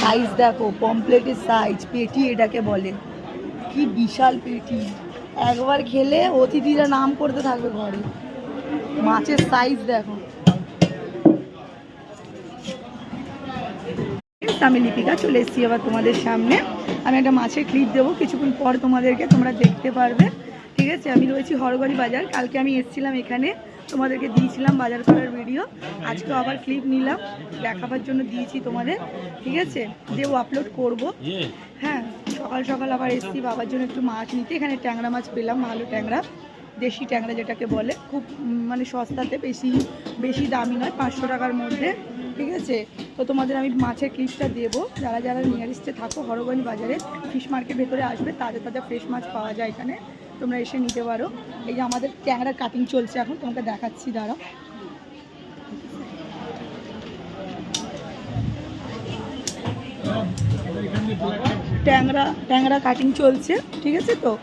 Size দেখো, পমপ্লেটের size, পেটি এটাকে বলে। কি বিশাল পেটি, একবার খেলে অতিথিরা নাম করতে থাকবে ঘরে। মাছের সাইজ দেখো। আমি লিপিকা চলে এসেছি আবার তোমাদের সামনে। আমি একটা মাছের ক্লিপ দেবো কিছুক্ষণ পর তোমাদেরকে, তোমরা দেখতে পারবে। ঠিক আছে, আমি রয়েছি হরগড়ি বাজার। কালকে আমি এসেছিলাম এখানে, তোমাদেরকে দিয়েছিলাম বাজার করার ভিডিও। আজকে আবার ক্লিপ নিলাম, দেখাবার জন্য দিয়েছি তোমাদের। ঠিক আছে, দেবো, আপলোড করব। হ্যাঁ, সকাল সকাল আবার এসেছি বাবার জন্য একটু মাছ নিতে। এখানে ট্যাংরা মাছ পেলাম, ভালো ট্যাংরা, দেশি ট্যাংরা যেটাকে বলে, খুব মানে সস্তাতে, বেশি দামি নয়, 500 টাকার মধ্যে। ঠিক আছে, তো তোমাদের আমি মাছের ক্লিপটা দেবো। যারা যারা নিয়ারেস্টে থাকো হরগঞ্জ বাজারে, ফিশ মার্কেট ভেতরে আসবে, তাজা তাজা ফ্রেশ মাছ পাওয়া যায় এখানে, তোমরা এসে নিতে পারো। এই যে আমাদের ট্যাংরা কাটিং চলছে এখন, তোমাকে দেখাচ্ছি, দাঁড়াও। ট্যাংরা কাটিং চলছে। ঠিক আছে, তো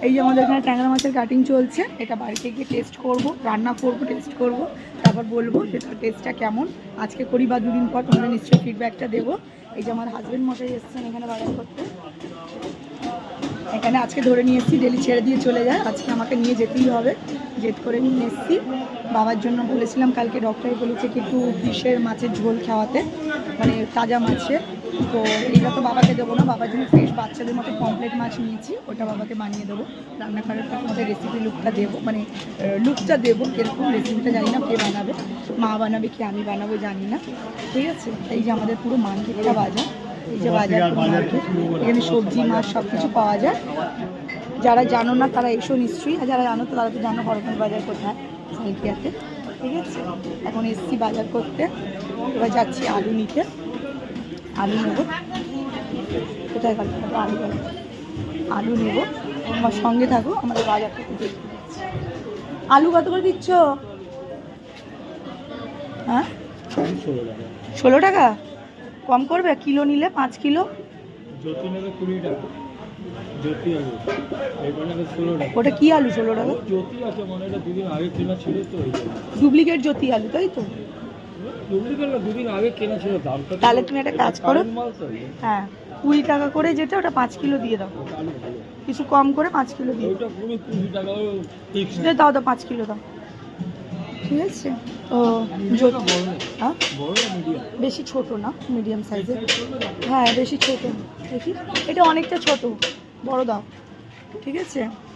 এই যে আমাদের এখানে ট্যাংরা মাছের কাটিং চলছে। এটা বাড়িতে গিয়ে টেস্ট করব, রান্না করব, টেস্ট করব, তারপর বলবো যে তার টেস্টটা কেমন। আজকে করি বা দুদিন পর তোমরা নিশ্চয়ই ফিডব্যাকটা দেবো। এই যে আমার হাজব্যান্ড মশাই এসেছেন এখানে বাজার করতে। এখানে আজকে ধরে নিয়ে এসেছি, ডেলি ছেড়ে দিয়ে চলে যায়, আজকে আমাকে নিয়ে যেতেই হবে। জেদ করে নিয়ে এসেছি। বাবার জন্য বলেছিলাম, কালকে ডক্টর বলেছে কিন্তু ফিশের মাছের ঝোল খাওয়াতে, মানে তাজা মাছের। তো এইটা তো বাবাকে দেবো না, বাবার জন্য ফ্রেশ বাচ্চাদের মতো পমপ্লেট মাছ নিয়েছি, ওটা বাবাকে বানিয়ে দেবো। রান্না করার পর তোমাদের রেসিপি লুকটা দেবো, মানে লুকটা দেবো কীরকম, রেসিপিটা জানি না কে বানাবে, মা বানাবে কি আমি বানাবো জানি না। ঠিক আছে, এই যে আমাদের পুরো মার্কেটটা বাজার, এই যে বাজার মার্কেট, এখানে সবজি মাছ সব কিছু পাওয়া যায়। যারা জানো না তারা এসো নিশ্চয়ই, আর যারা জানো তো তারা তো জানো হরগঞ্জ বাজার কোথায়, সাইকিয়াতে। ঠিক আছে, এখন এসছি বাজার করতে। এবার যাচ্ছি আলু নিতে, আলু নেবো। কোথায় গেল আলু নেবো, আমার সঙ্গে থাকো, আমাদের বাজার করতে দেখতে পাচ্ছি। আলু কত করে দিচ্ছ? হ্যাঁ, 16 টাকা। কম করবে? কিলো নিলে 5 কিলো। ওটা কি আলু 16 টাকা? ডুপ্লিকেট জ্যোতি আলু, তাই তো? তাহলে তুমি একটা কাজ করো, হ্যাঁ 20 টাকা করে যেটা, ওটা 5 কিলো দিয়ে দাও, কিছু কম করে 5 কিলো দিয়ে দাও। দাও 5 কিলো দাও। ঠিক আছে, ও হ্যাঁ, বেশি ছোট না, মিডিয়াম সাইজের। হ্যাঁ বেশি ছোট, দেখি এটা অনেকটা ছোট, বড় দাও। ঠিক আছে।